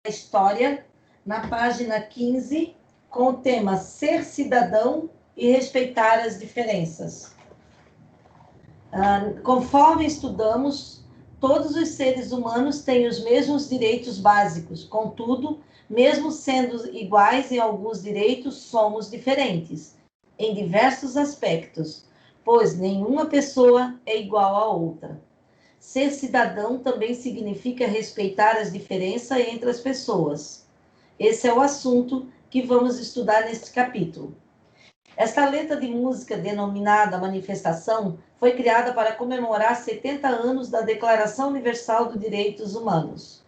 História, na página 15, com o tema Ser Cidadão e Respeitar as Diferenças. Conforme estudamos, todos os seres humanos têm os mesmos direitos básicos, contudo, mesmo sendo iguais em alguns direitos, somos diferentes, em diversos aspectos, pois nenhuma pessoa é igual à outra. Ser cidadão também significa respeitar as diferenças entre as pessoas. Esse é o assunto que vamos estudar neste capítulo. Esta letra de música denominada Manifestação foi criada para comemorar 70 anos da Declaração Universal dos Direitos Humanos.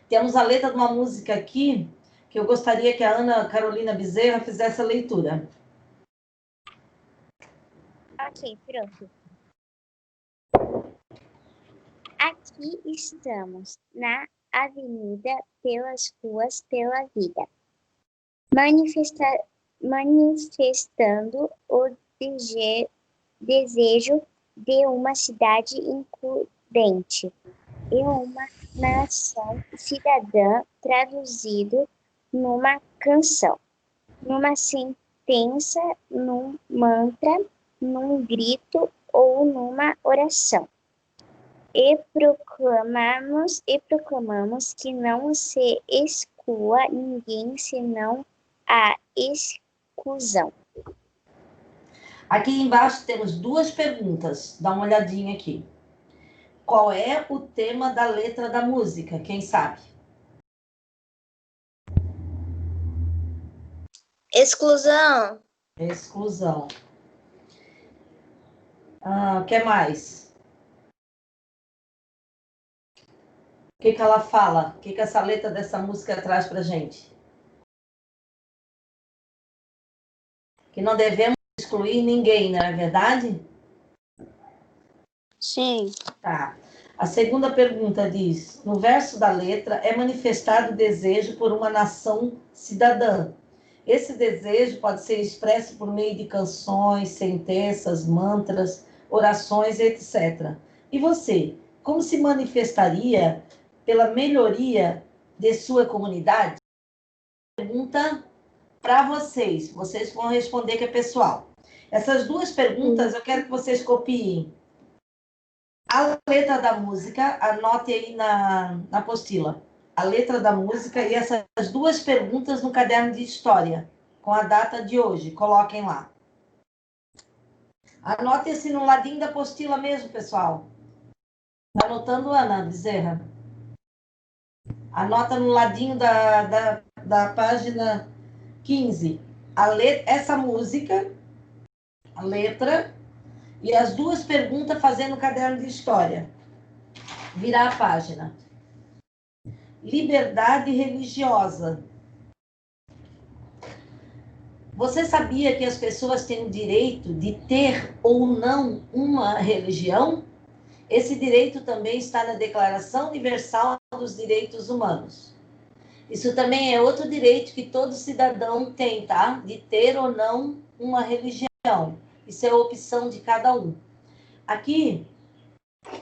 Temos a letra de uma música aqui que eu gostaria que a Ana Carolina Bezerra fizesse a leitura. Ok, pronto. Aqui estamos, na avenida, pelas ruas, pela vida. Manifestando o desejo de uma cidade includente e uma nação cidadã, traduzido numa canção, numa sentença, num mantra, num grito ou numa oração. E proclamamos que não se exclua ninguém senão a exclusão. Aqui embaixo temos duas perguntas, dá uma olhadinha aqui. Qual é o tema da letra da música? Quem sabe? Exclusão. Exclusão. O que mais? O que ela fala? O que essa letra dessa música traz pra gente? Que não devemos excluir ninguém, não é verdade? Sim. Tá. A segunda pergunta diz: no verso da letra é manifestado o desejo por uma nação cidadã. Esse desejo pode ser expresso por meio de canções, sentenças, mantras, orações, etc. E você, como se manifestaria pela melhoria de sua comunidade? Pergunta para vocês. Vocês vão responder que é pessoal. Essas duas perguntas eu quero que vocês copiem a letra da música, anote aí na apostila. A letra da música e essas duas perguntas no caderno de história, com a data de hoje. Coloquem lá. Anote esse no ladinho da apostila mesmo, pessoal. Tá anotando, Ana Bezerra? Anota no ladinho da página 15. Essa música, a letra, e as duas perguntas fazendo o caderno de história. Virar a página. Liberdade religiosa. Você sabia que as pessoas têm o direito de ter ou não uma religião? Esse direito também está na Declaração Universal dos Direitos Humanos. Isso também é outro direito que todo cidadão tem, tá? De ter ou não uma religião. Isso é a opção de cada um. Aqui,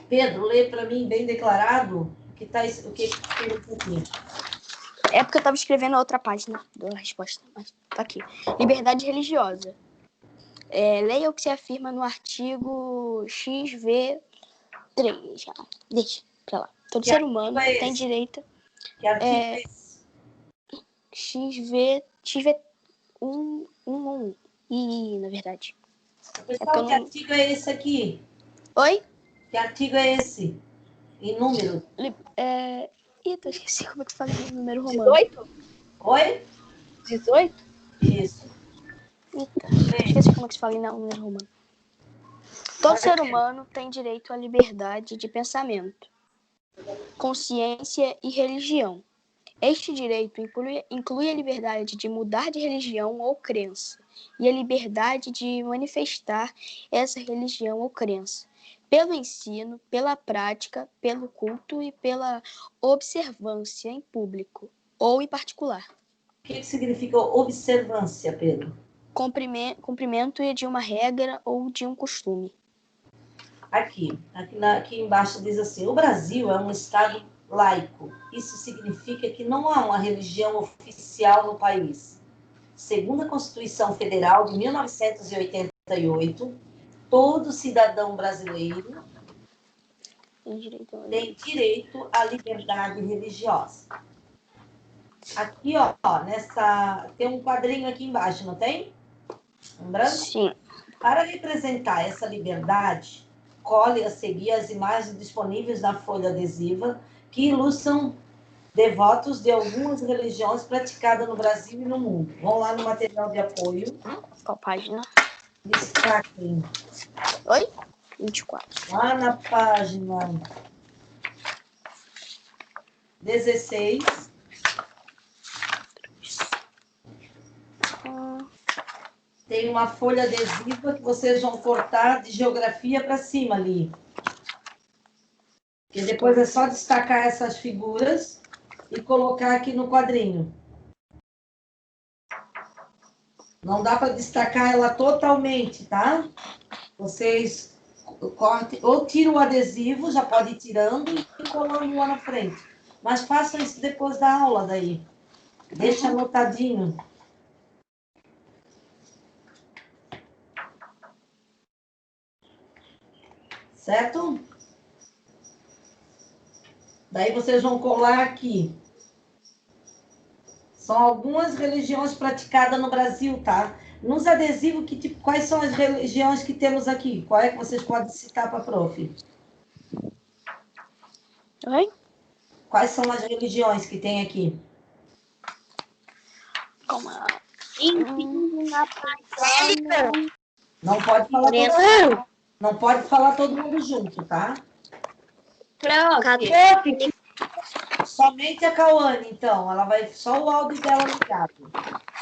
Pedro, lê para mim bem declarado o que está escrito aqui. É porque eu estava escrevendo a outra página da resposta, mas tá aqui. Liberdade religiosa. Leia o que se afirma no artigo XV3. Deixa pra lá. Todo ser humano tem direito... Que artigo é esse? XV111. Na verdade. Pessoal, que artigo é esse aqui? Oi? Que artigo é esse? Em número? Eu esqueci como é que fala o número romano. 18? Oi? 18? Isso. Esqueci como é que se fala em número romano. Todo ser humano tem direito à liberdade de pensamento, consciência e religião. Este direito inclui a liberdade de mudar de religião ou crença e a liberdade de manifestar essa religião ou crença pelo ensino, pela prática, pelo culto e pela observância em público ou em particular. O que significa observância, Pedro? Cumprimento de uma regra ou de um costume. Aqui embaixo diz assim: o Brasil é um estado laico. Isso significa que não há uma religião oficial no país. Segundo a Constituição Federal de 1988, todo cidadão brasileiro tem direito à liberdade religiosa. Aqui, ó, tem um quadrinho aqui embaixo, não tem? Um branco? Sim. Para representar essa liberdade, cole a seguir as imagens disponíveis na folha adesiva que ilustram devotos de algumas religiões praticadas no Brasil e no mundo. Vão lá no material de apoio. Qual página? Destaquem. Oi? 24. Lá na página 16. Tem uma folha adesiva que vocês vão cortar de geografia para cima ali. Que depois é só destacar essas figuras e colocar aqui no quadrinho. Não dá para destacar ela totalmente, tá? Vocês cortem, ou tiram o adesivo, já pode ir tirando e colando lá na frente. Mas façam isso depois da aula daí. Deixa anotadinho. Certo? Daí vocês vão colar aqui. São algumas religiões praticadas no Brasil, tá? Nos adesivos, quais são as religiões que temos aqui? Qual é que vocês podem citar para a prof? Oi? Quais são as religiões que tem aqui? Como é? Não pode falar todo mundo. Não pode falar todo mundo junto, tá? Somente a Cauane, então. Ela vai só o áudio dela ligado.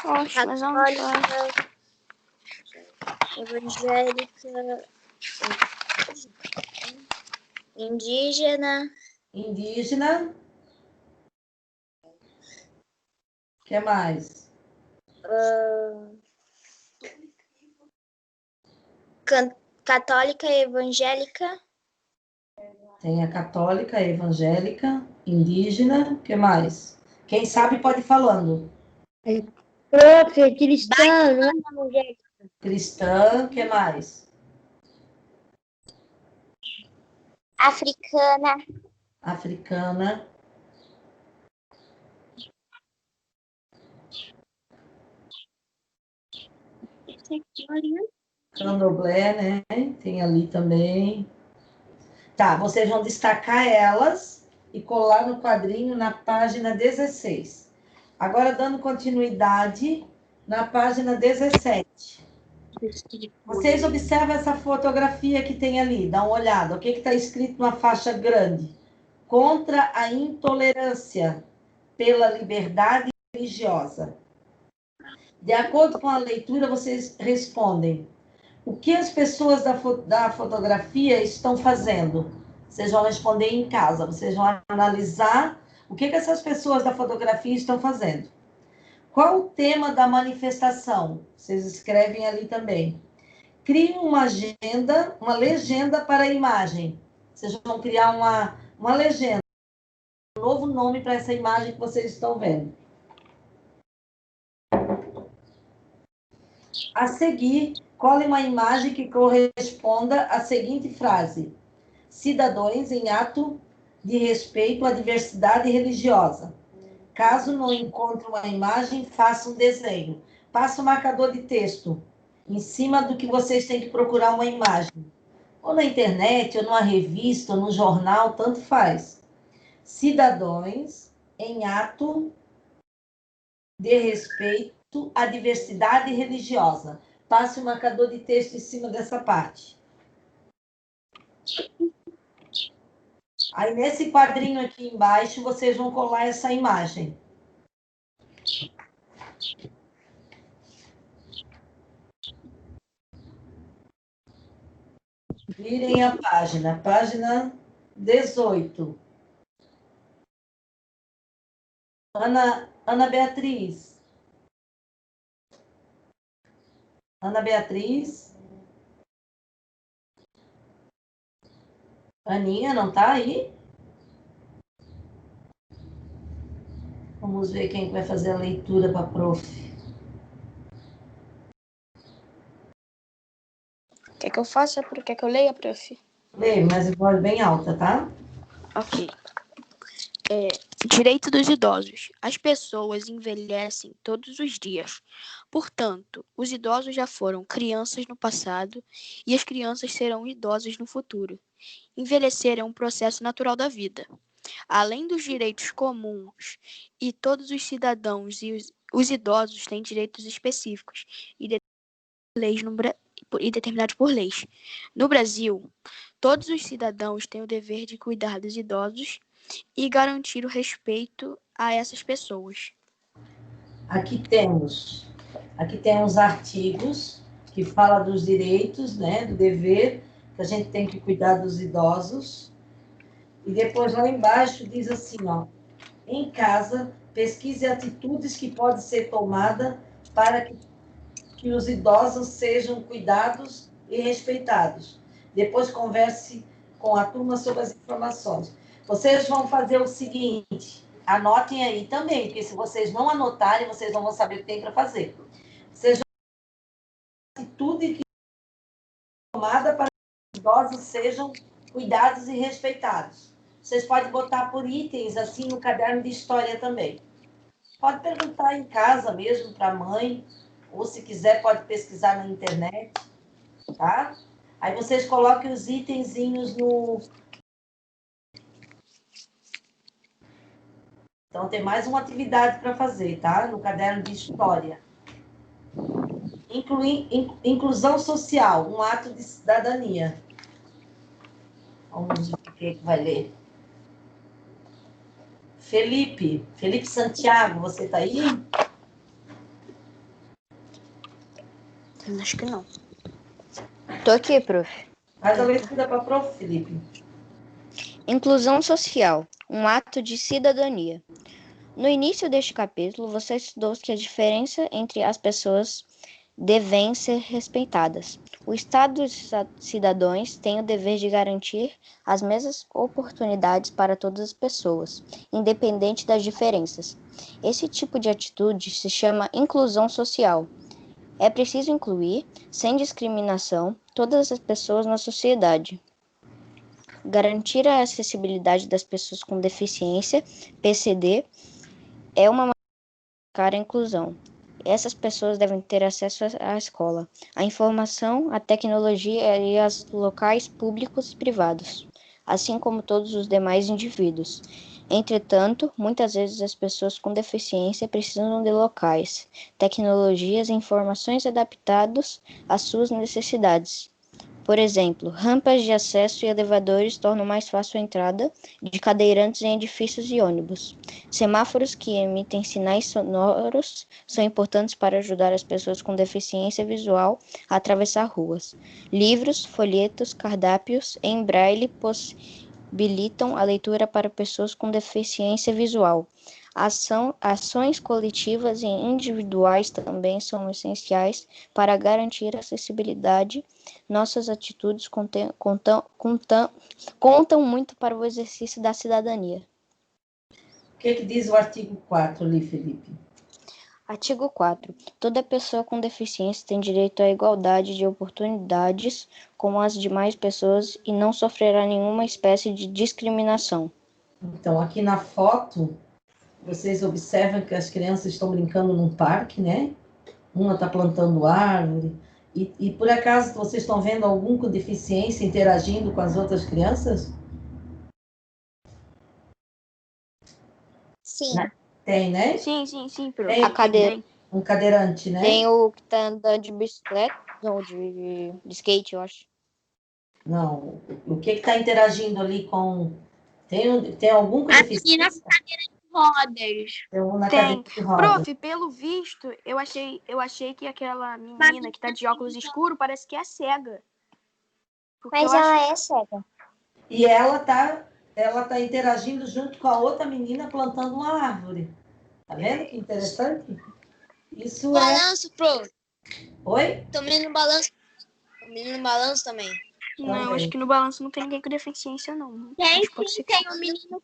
Oxe, mas eu não sei. Evangélica, indígena, Indígena. O que mais? católica, evangélica, Tem a católica, a evangélica, indígena. O que mais? Quem sabe pode ir falando. Prof, cristã, né? Cristã. O que mais? africana, Africana. Candomblé, né? Tem ali também. Tá, vocês vão destacar elas e colar no quadrinho na página 16. Agora, dando continuidade na página 17. Vocês observam essa fotografia que tem ali, dá uma olhada. O que está escrito na faixa grande? Contra a intolerância pela liberdade religiosa. De acordo com a leitura, vocês respondem. O que as pessoas da fotografia estão fazendo? Vocês vão responder em casa. Vocês vão analisar o que essas pessoas da fotografia estão fazendo. Qual o tema da manifestação? Vocês escrevem ali também. Criem uma agenda, uma legenda para a imagem. Vocês vão criar uma legenda, um novo nome para essa imagem que vocês estão vendo. A seguir, cole uma imagem que corresponda à seguinte frase: cidadãos em ato de respeito à diversidade religiosa. Caso não encontre uma imagem, faça um desenho. Passa o marcador de texto em cima do que vocês têm que procurar uma imagem. Ou na internet, ou numa revista, ou no jornal, tanto faz. Cidadãos em ato de respeito à diversidade religiosa. Passe o marcador de texto em cima dessa parte. Aí, nesse quadrinho aqui embaixo, vocês vão colar essa imagem. Virem a página 18. Ana Beatriz. Ana Beatriz. Aninha, não tá aí? Vamos ver quem vai fazer a leitura para a prof. Quer que eu faça? Quer que eu leia, prof? Lê, mas em voz bem alta, tá? Ok. Direito dos idosos. As pessoas envelhecem todos os dias. Portanto, os idosos já foram crianças no passado e as crianças serão idosos no futuro. Envelhecer é um processo natural da vida. Além dos direitos comuns, e todos os cidadãos e os idosos têm direitos específicos e determinados por leis. No Brasil, todos os cidadãos têm o dever de cuidar dos idosos e garantir o respeito a essas pessoas. Aqui temos artigos que falam dos direitos, né, do dever, que a gente tem que cuidar dos idosos. E depois lá embaixo diz assim, ó, em casa, pesquise atitudes que podem ser tomadas para que os idosos sejam cuidados e respeitados. Depois converse com a turma sobre as informações. Vocês vão fazer o seguinte, anotem aí também, porque se vocês não anotarem, vocês não vão saber o que tem para fazer. Seja atitude que é tomada para que os idosos sejam cuidados e respeitados. Vocês podem botar por itens, assim, no caderno de história também. Pode perguntar em casa mesmo para a mãe, ou se quiser pode pesquisar na internet, tá? Aí vocês coloquem os itenzinhos no... Então, tem mais uma atividade para fazer, tá? No caderno de história. Inclusão social, um ato de cidadania. Vamos ver o que vai ler. Felipe Santiago, você está aí? Acho que não. Tô aqui, prof. Faz a leitura para a prof, Felipe. Inclusão social, um ato de cidadania. No início deste capítulo, você estudou que a diferença entre as pessoas devem ser respeitadas. O Estado dos cidadãos tem o dever de garantir as mesmas oportunidades para todas as pessoas, independente das diferenças. Esse tipo de atitude se chama inclusão social. É preciso incluir, sem discriminação, todas as pessoas na sociedade. Garantir a acessibilidade das pessoas com deficiência, PCD, é uma maneira de buscar a inclusão. Essas pessoas devem ter acesso à escola, à informação, à tecnologia e aos locais públicos e privados, assim como todos os demais indivíduos. Entretanto, muitas vezes as pessoas com deficiência precisam de locais, tecnologias e informações adaptados às suas necessidades. Por exemplo, rampas de acesso e elevadores tornam mais fácil a entrada de cadeirantes em edifícios e ônibus. Semáforos que emitem sinais sonoros são importantes para ajudar as pessoas com deficiência visual a atravessar ruas. Livros, folhetos, cardápios em braille possibilitam a leitura para pessoas com deficiência visual. Ações coletivas e individuais também são essenciais para garantir a acessibilidade. Nossas atitudes contam muito para o exercício da cidadania. O que diz o artigo 4 ali, Felipe? Artigo 4. Toda pessoa com deficiência tem direito à igualdade de oportunidades com as demais pessoas e não sofrerá nenhuma espécie de discriminação. Então, aqui na foto, vocês observam que as crianças estão brincando num parque, né? Uma está plantando árvore. E por acaso, vocês estão vendo algum com deficiência interagindo com as outras crianças? Sim. Tem, né? Sim, prof. Tem um cadeirante, né? Tem o que tá andando de bicicleta, não, de skate, eu acho. Não, o que está interagindo ali com... Tem algum com deficiência? Aqui na cadeira de rodas. Tem um na Tem. cadeira de roda. Prof, pelo visto, eu achei que aquela menina que tá de óculos escuros parece que é cega. Porque Mas ela é cega. E ela tá interagindo junto com a outra menina plantando uma árvore. Tá vendo que interessante? Isso é... Balanço, pro. Oi? Também no balanço. Também no balanço também. Não, acho que no balanço não tem ninguém com deficiência, não. Tem Mas pode ser que- um menino com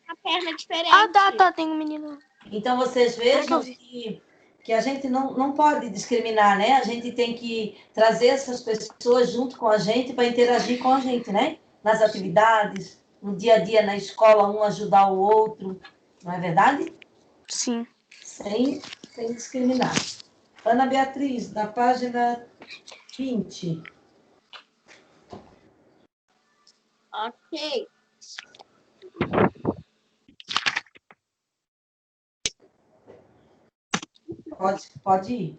uma perna diferente. Ah, tá, tem um menino. Então, vocês vejam que a gente não pode discriminar, né? A gente tem que trazer essas pessoas junto com a gente para interagir com a gente, né? Nas atividades, no dia a dia, na escola, um ajudar o outro. Não é verdade? Sim. Sem discriminar. Ana Beatriz, na página 20. Ok. Pode ir.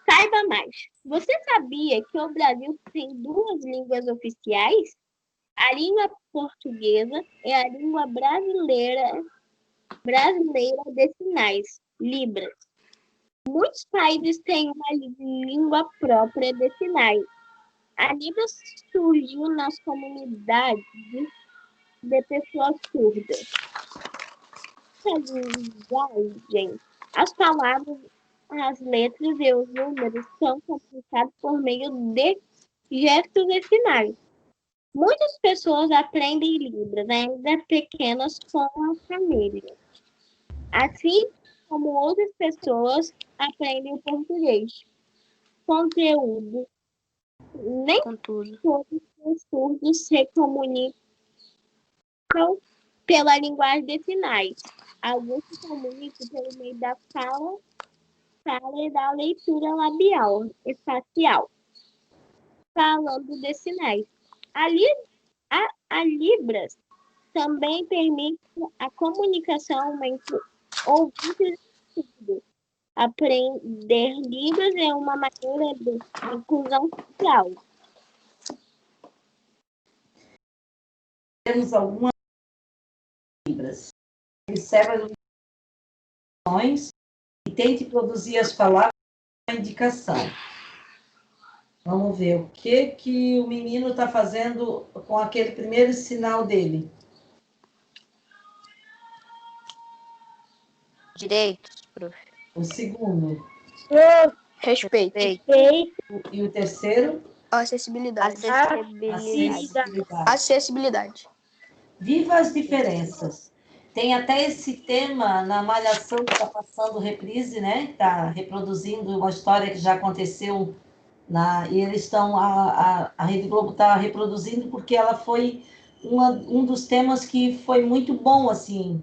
Saiba mais. Você sabia que o Brasil tem duas línguas oficiais? A língua portuguesa é a língua brasileira de sinais, Libras. Muitos países têm uma língua própria de sinais. A Libras surgiu nas comunidades de pessoas surdas. Essa linguagem, as palavras, as letras e os números são comunicados por meio de gestos e sinais. Muitas pessoas aprendem Libras ainda pequenas com a família. Assim como outras pessoas aprendem o português. Conteúdo. Nem Contudo. todos os surdos se comunicam pela linguagem de sinais. Alguns se comunicam pelo meio da fala e da leitura labial, espacial, falando de sinais. A Libras também permite a comunicação entre ouvintes e surdos. Aprender Libras é uma maneira de inclusão social. Temos algumas Libras. Observe as indicações e tente produzir as palavras com a indicação. Vamos ver o que o menino está fazendo com aquele primeiro sinal dele. Direitos, prof. O segundo. Respeito. E o terceiro? Acessibilidade. Acessibilidade. Viva as diferenças. Tem até esse tema na Malhação que está passando reprise, né? Está reproduzindo uma história que já aconteceu e eles estão, a Rede Globo está reproduzindo porque ela foi um dos temas que foi muito bom, assim,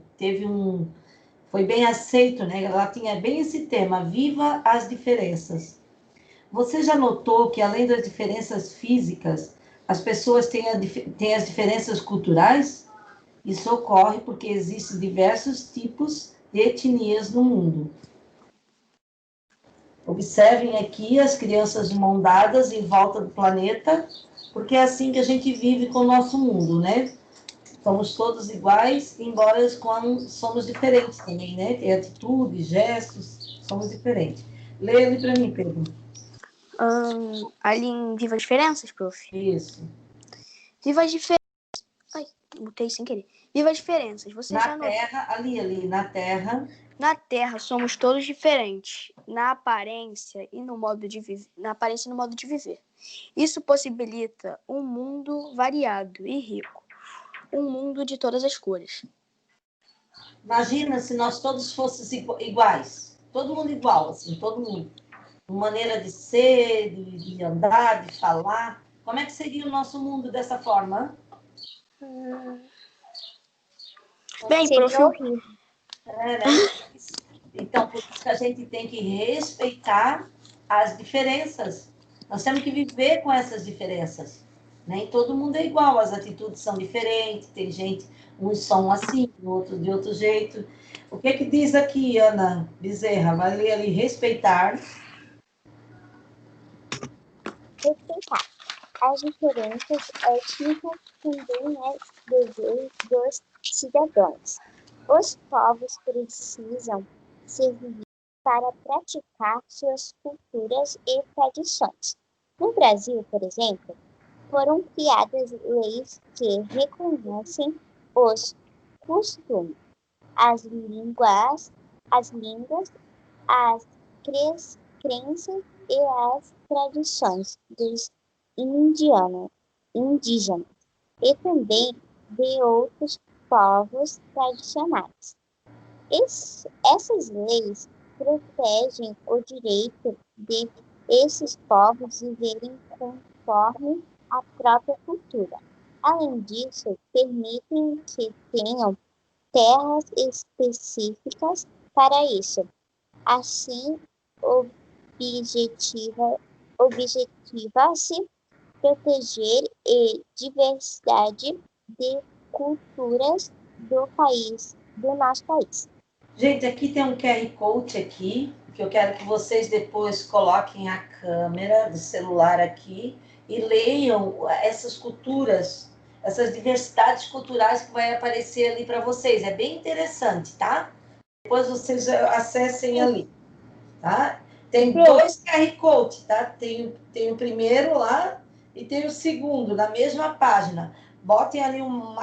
foi bem aceito, né? Ela tinha bem esse tema, viva as diferenças. Você já notou que além das diferenças físicas, as pessoas têm as diferenças culturais? Isso ocorre porque existem diversos tipos de etnias no mundo. Observem aqui as crianças de mão dadas em volta do planeta, porque é assim que a gente vive com o nosso mundo, né? Somos todos iguais, embora somos diferentes também, né? Tem atitudes, gestos, somos diferentes. Leia ele para mim, Pedro. Ali em Viva as Diferenças, prof. Isso. Viva as Diferenças. Ai, botei sem querer. Viva as Diferenças. Você já notou? Na Terra. Na Terra somos todos diferentes, na aparência e no modo de viver. Isso possibilita um mundo variado e rico, um mundo de todas as cores. Imagina se nós todos fôssemos iguais, todo mundo igual, assim, todo mundo. Maneira de ser, de andar, de falar. Como é que seria o nosso mundo dessa forma? Bem, prof. Né? Então, por isso que a gente tem que respeitar as diferenças. Nós temos que viver com essas diferenças. Nem todo mundo é igual, as atitudes são diferentes, tem gente, uns são assim, outros de outro jeito. O que diz aqui, Ana Bezerra? Vai ler ali, respeitar. Respeitar as diferenças étnicas também é dever dos cidadãos. Os povos precisam se dividir para praticar suas culturas e tradições. No Brasil, por exemplo, foram criadas leis que reconhecem os costumes, as línguas, as crenças e as tradições dos indígenas e também de outros povos tradicionais. Essas leis protegem o direito de esses povos viverem conforme a própria cultura. Além disso, permitem que tenham terras específicas para isso. Assim, objetiva-se proteger a diversidade de culturas do nosso país. Gente, aqui tem um QR Code aqui, que eu quero que vocês depois coloquem a câmera do celular aqui e leiam essas culturas, essas diversidades culturais que vai aparecer ali para vocês. É bem interessante, tá? Depois vocês acessem ali, tá? Tem 2 QR Code, tá? Tem o primeiro lá e tem o segundo, na mesma página. Botem ali um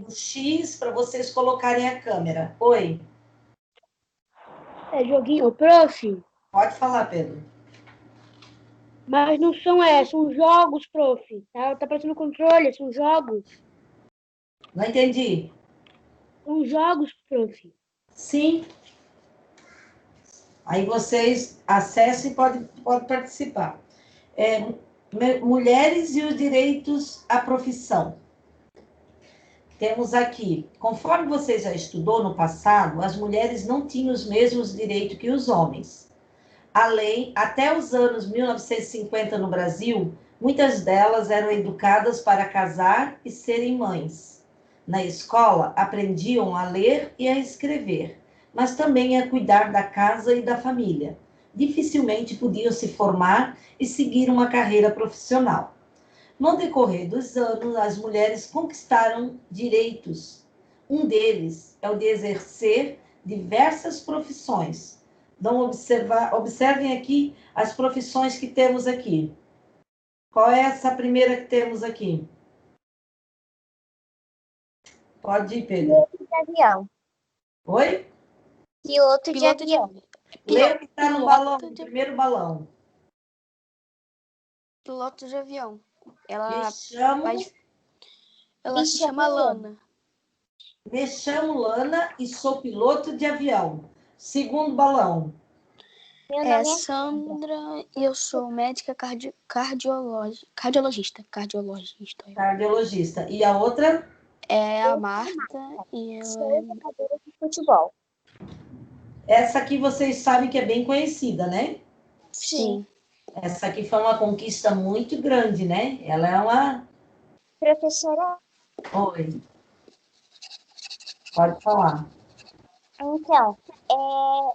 X para vocês colocarem a câmera. Oi. É joguinho, prof. Pode falar, Pedro. Mas não são são jogos, prof. Tá parecendo controle, são jogos. Não entendi. São jogos, prof. Sim. Aí vocês acessem e podem participar. Mulheres e os direitos à profissão. Temos aqui, conforme você já estudou no passado, as mulheres não tinham os mesmos direitos que os homens. A lei, até os anos 1950 no Brasil, muitas delas eram educadas para casar e serem mães. Na escola, aprendiam a ler e a escrever, mas também a cuidar da casa e da família. Dificilmente podiam se formar e seguir uma carreira profissional. No decorrer dos anos, as mulheres conquistaram direitos. Um deles é o de exercer diversas profissões. Então, observem aqui as profissões que temos aqui. Qual é essa primeira que temos aqui? Pode ir, Pedro. Piloto de avião. Oi? Piloto de avião. Lê o que está no balão, no primeiro balão. Piloto de avião. Ela Me chamo se chama Lana. Me chamo Lana e sou piloto de avião. Segundo balão. Meu É nome é Sandra e eu sou médica cardiologista. Cardiologista. E a outra? É a Marta e Sou jogadora de futebol. Essa aqui vocês sabem que é bem conhecida, né? Sim. Essa aqui foi uma conquista muito grande, né? Ela é uma... Professora, Oi. Pode falar. então,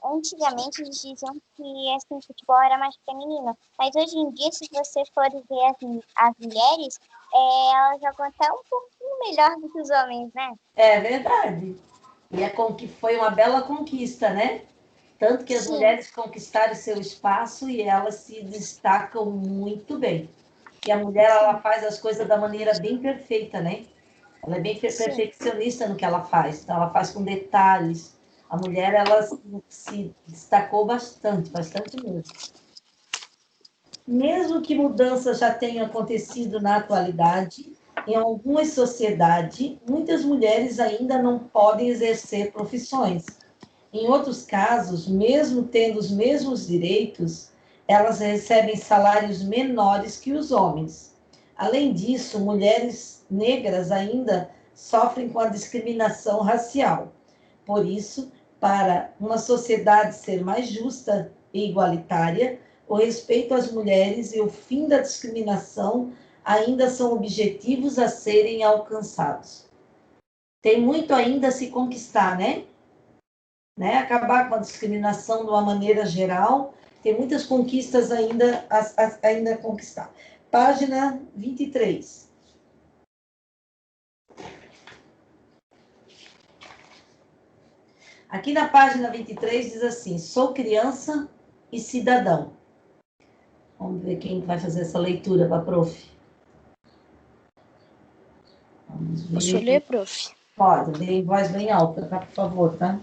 antigamente eles diziam que assim, futebol era mais feminino, mas hoje em dia, se vocês forem ver as mulheres, elas jogam até um pouquinho melhor do que os homens, né? É verdade. E foi uma bela conquista, né? Tanto que as mulheres conquistaram seu espaço e elas se destacam muito bem. E a mulher, ela faz as coisas da maneira bem perfeita, né? Ela é bem perfeccionista no que ela faz. Então, ela faz com detalhes. A mulher, ela se destacou bastante mesmo. Mesmo que mudanças já tenham acontecido na atualidade, em algumas sociedades, muitas mulheres ainda não podem exercer profissões. Em outros casos, mesmo tendo os mesmos direitos, elas recebem salários menores que os homens. Além disso, mulheres negras ainda sofrem com a discriminação racial. Por isso, para uma sociedade ser mais justa e igualitária, o respeito às mulheres e o fim da discriminação ainda são objetivos a serem alcançados. Tem muito ainda a se conquistar, né? Acabar com a discriminação de uma maneira geral, tem muitas conquistas ainda a conquistar. Página 23. Aqui na página 23 diz assim: sou criança e cidadão. Vamos ver quem vai fazer essa leitura para a prof. Vamos ver. Posso ler, prof? Pode, ler em voz bem alta, tá? Por favor, tá?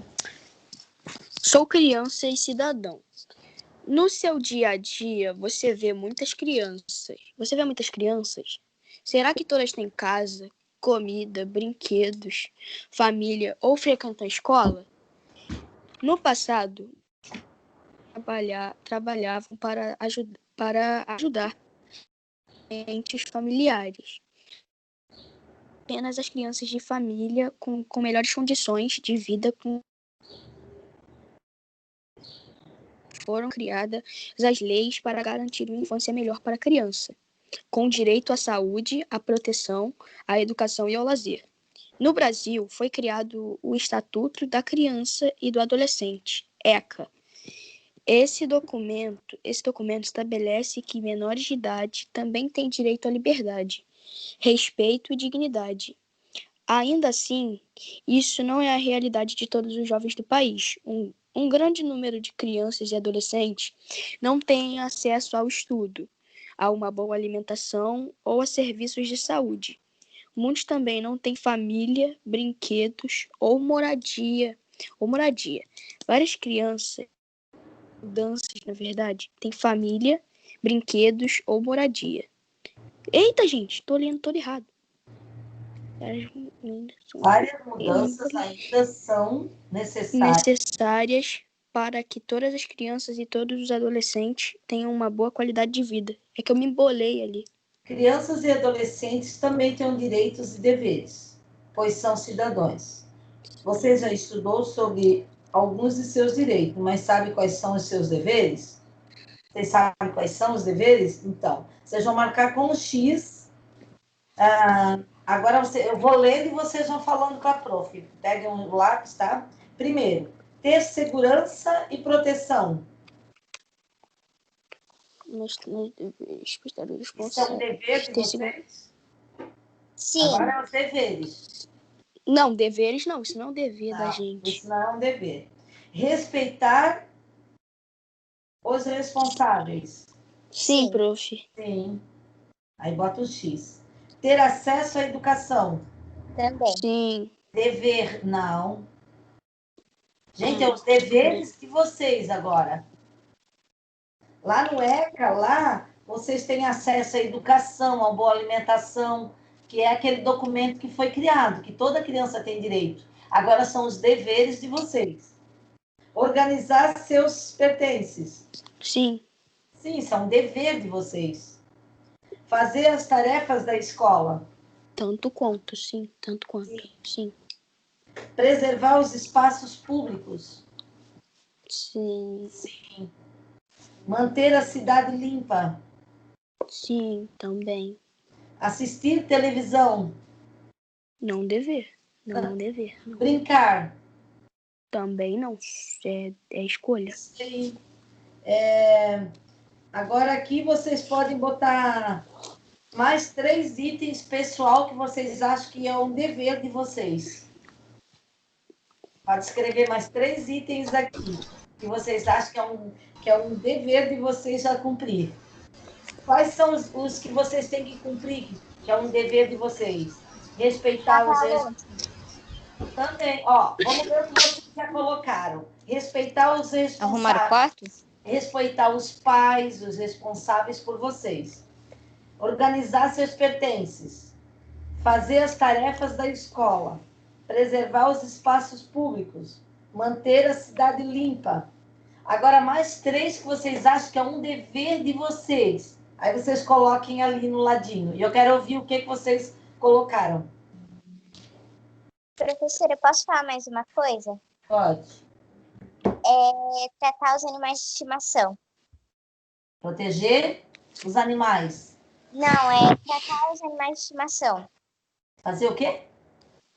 Sou criança e cidadão. No seu dia a dia, você vê muitas crianças. Será que todas têm casa, comida, brinquedos, família ou frequentam a escola? No passado, trabalhavam para ajudar entes familiares. Apenas as crianças de família com melhores condições de vida foram criadas as leis para garantir uma infância melhor para a criança, com direito à saúde, à proteção, à educação e ao lazer. No Brasil, foi criado o Estatuto da Criança e do Adolescente, ECA. Esse documento estabelece que menores de idade também têm direito à liberdade, respeito e dignidade. Ainda assim, isso não é a realidade de todos os jovens do país. Um grande número de crianças e adolescentes não tem acesso ao estudo, a uma boa alimentação ou a serviços de saúde. Muitos também não têm família, brinquedos ou moradia. Várias crianças, na verdade, têm família, brinquedos ou moradia. Eita, gente, tô lendo todo errado. Várias mudanças ainda são necessárias para que todas as crianças e todos os adolescentes tenham uma boa qualidade de vida. É que eu me embolei ali. Crianças e adolescentes também têm direitos e deveres, pois são cidadãos. Você já estudou sobre alguns de seus direitos, mas sabe quais são os seus deveres? Vocês sabem quais são os deveres? Então, vocês vão marcar com o X. Agora eu vou lendo e vocês vão falando com a prof. Peguem um lápis, tá? Primeiro, ter segurança e proteção. Isso é um dever de vocês? Sim. Agora é os deveres. Não, deveres não. Isso não é um dever da gente. Isso não é um dever. Respeitar os responsáveis. Sim, prof. Sim. Aí bota o X. Ter acesso à educação. Também. Sim. Dever, não. Gente, é os deveres de vocês agora. Lá no ECA, lá, vocês têm acesso à educação, à boa alimentação, que é aquele documento que foi criado, que toda criança tem direito. Agora são os deveres de vocês. Organizar seus pertences. Sim. Sim, isso é um dever de vocês. Fazer as tarefas da escola. Tanto quanto, sim. Tanto quanto, sim. Preservar os espaços públicos. Sim. Sim. Manter a cidade limpa. Sim, também. Assistir televisão. Não dever. Não dever. Não. Brincar. Também não. É escolha. Sim. Agora aqui vocês podem botar mais 3 itens pessoal que vocês acham que é um dever de vocês. Pode escrever mais 3 itens aqui que vocês acham que é um dever de vocês a cumprir. Quais são os que vocês têm que cumprir, que é um dever de vocês? Respeitar os... Também, ó, vamos ver o que vocês já colocaram. Respeitar os responsáveis. Arrumar o quarto? Respeitar os pais, os responsáveis por vocês. Organizar seus pertences. Fazer as tarefas da escola. Preservar os espaços públicos. Manter a cidade limpa. Agora, mais 3 que vocês acham que é um dever de vocês. Aí vocês coloquem ali no ladinho. E eu quero ouvir o que vocês colocaram. Professora, eu posso falar mais uma coisa? Pode. Tratar os animais de estimação. Proteger os animais. Não, é tratar os animais de estimação. Fazer o quê?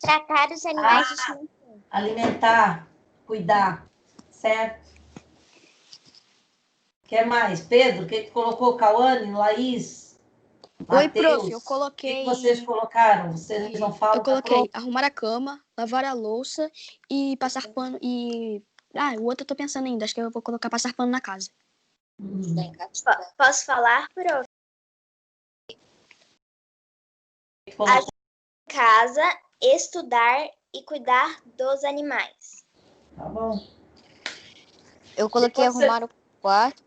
Tratar os animais de estimação. Alimentar, cuidar. Certo? O que mais? Pedro, o que colocou? Cauane, Laís? Oi, Mateus, prof, eu coloquei... O que vocês colocaram? Vocês não falam? Eu coloquei arrumar a cama, lavar a louça e passar pano e... o outro eu tô pensando ainda, acho que eu vou colocar passar pano na casa. Posso falar, prof? Colocou... Casa, estudar e cuidar dos animais. Tá bom. Eu coloquei arrumar o quarto.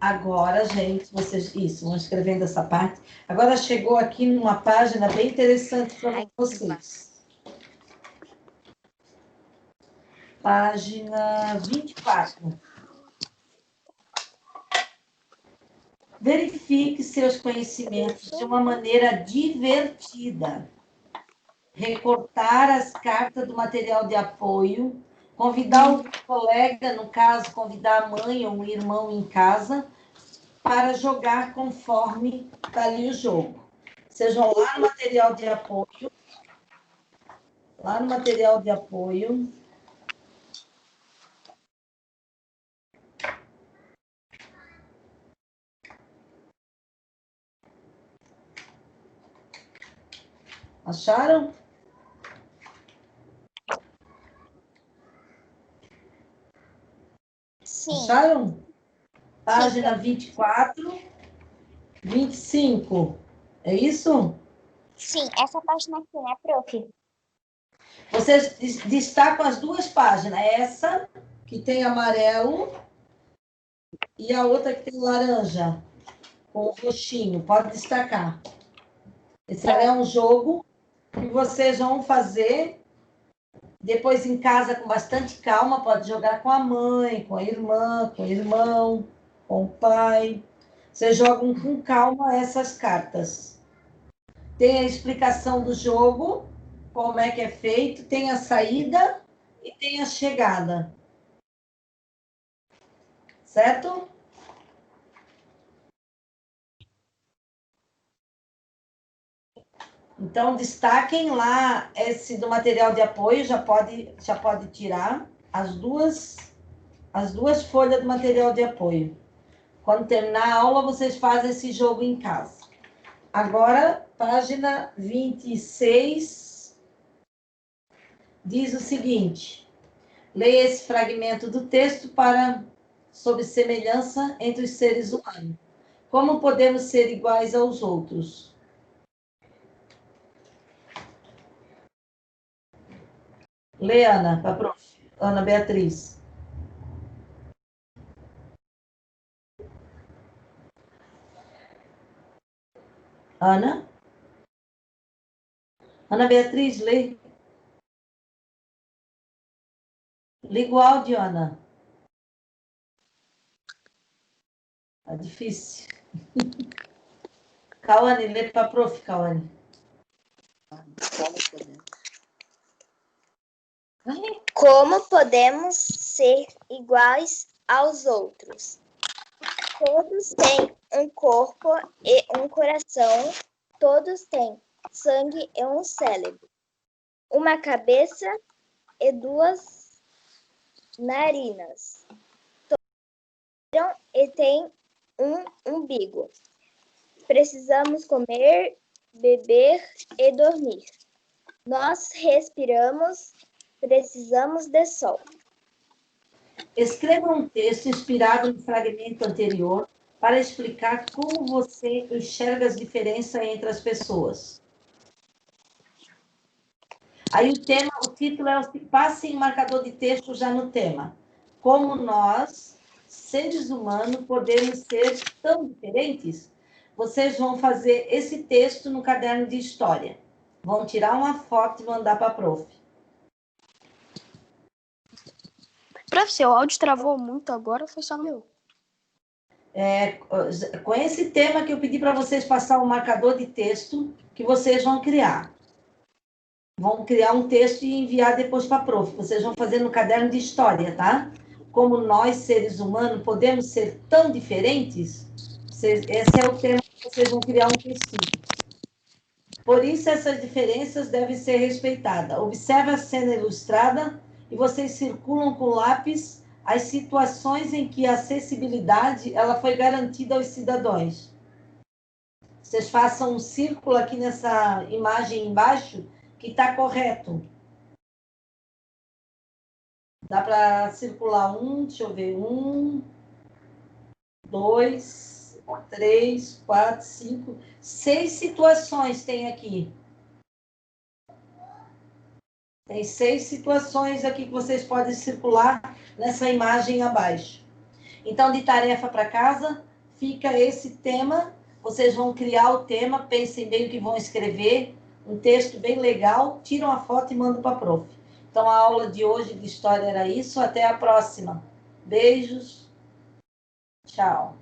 Agora, gente, vocês... Isso, vão escrevendo essa parte. Agora chegou aqui numa página bem interessante para vocês. Página 24. Verifique seus conhecimentos de uma maneira divertida. Recortar as cartas do material de apoio, convidar o colega, no caso, convidar a mãe ou o irmão em casa, para jogar conforme está ali o jogo. Vocês vão lá no material de apoio. Lá no material de apoio. Acharam? Sim. Acharam? Página 24, 25. É isso? Sim, essa página aqui, né, prof? Vocês destacam as duas páginas. Essa, que tem amarelo, e a outra que tem laranja, com roxinho. Pode destacar. Esse é um jogo que vocês vão fazer depois em casa com bastante calma. Pode jogar com a mãe, com a irmã, com o irmão, com o pai. Vocês jogam com calma essas cartas. Tem a explicação do jogo, como é que é feito, tem a saída e tem a chegada. Certo? Então, destaquem lá esse do material de apoio, já pode tirar as duas folhas do material de apoio. Quando terminar a aula, vocês fazem esse jogo em casa. Agora, página 26, diz o seguinte: leia esse fragmento do texto sobre semelhança entre os seres humanos. Como podemos ser iguais aos outros? Lê, Ana, para a prof. Ana Beatriz. Ana? Ana Beatriz, lê. Liga o áudio, Ana. Tá difícil. Cauane, lê para a prof, Cauane. Como podemos ser iguais aos outros? Todos têm um corpo e um coração, todos têm sangue e um cérebro, uma cabeça e duas narinas. Todos e têm um umbigo. Precisamos comer, beber e dormir. Nós respiramos, precisamos de sol. Escreva um texto inspirado no fragmento anterior para explicar como você enxerga as diferenças entre as pessoas. Aí o título é passe em marcador de texto já no tema. Como nós, seres humanos, podemos ser tão diferentes? Vocês vão fazer esse texto no caderno de história. Vão tirar uma foto e mandar para a prof. Prof, seu áudio travou muito agora, foi só no meu. Com esse tema que eu pedi para vocês passar um marcador de texto que vocês vão criar. Vão criar um texto e enviar depois para a prof. Vocês vão fazer no caderno de história, tá? Como nós, seres humanos, podemos ser tão diferentes? Esse é o tema que vocês vão criar um textinho. Por isso, essas diferenças devem ser respeitadas. Observe a cena ilustrada e vocês circulam com lápis as situações em que a acessibilidade ela foi garantida aos cidadãos. Vocês façam um círculo aqui nessa imagem embaixo que está correto. Dá para circular deixa eu ver, 1, 2, 3, 4, 5, 6 situações tem aqui. Tem 6 situações aqui que vocês podem circular nessa imagem abaixo. Então, de tarefa para casa, fica esse tema. Vocês vão criar o tema, pensem bem o que vão escrever, um texto bem legal, tiram a foto e mandam para a prof. Então, a aula de hoje de história era isso. Até a próxima. Beijos. Tchau.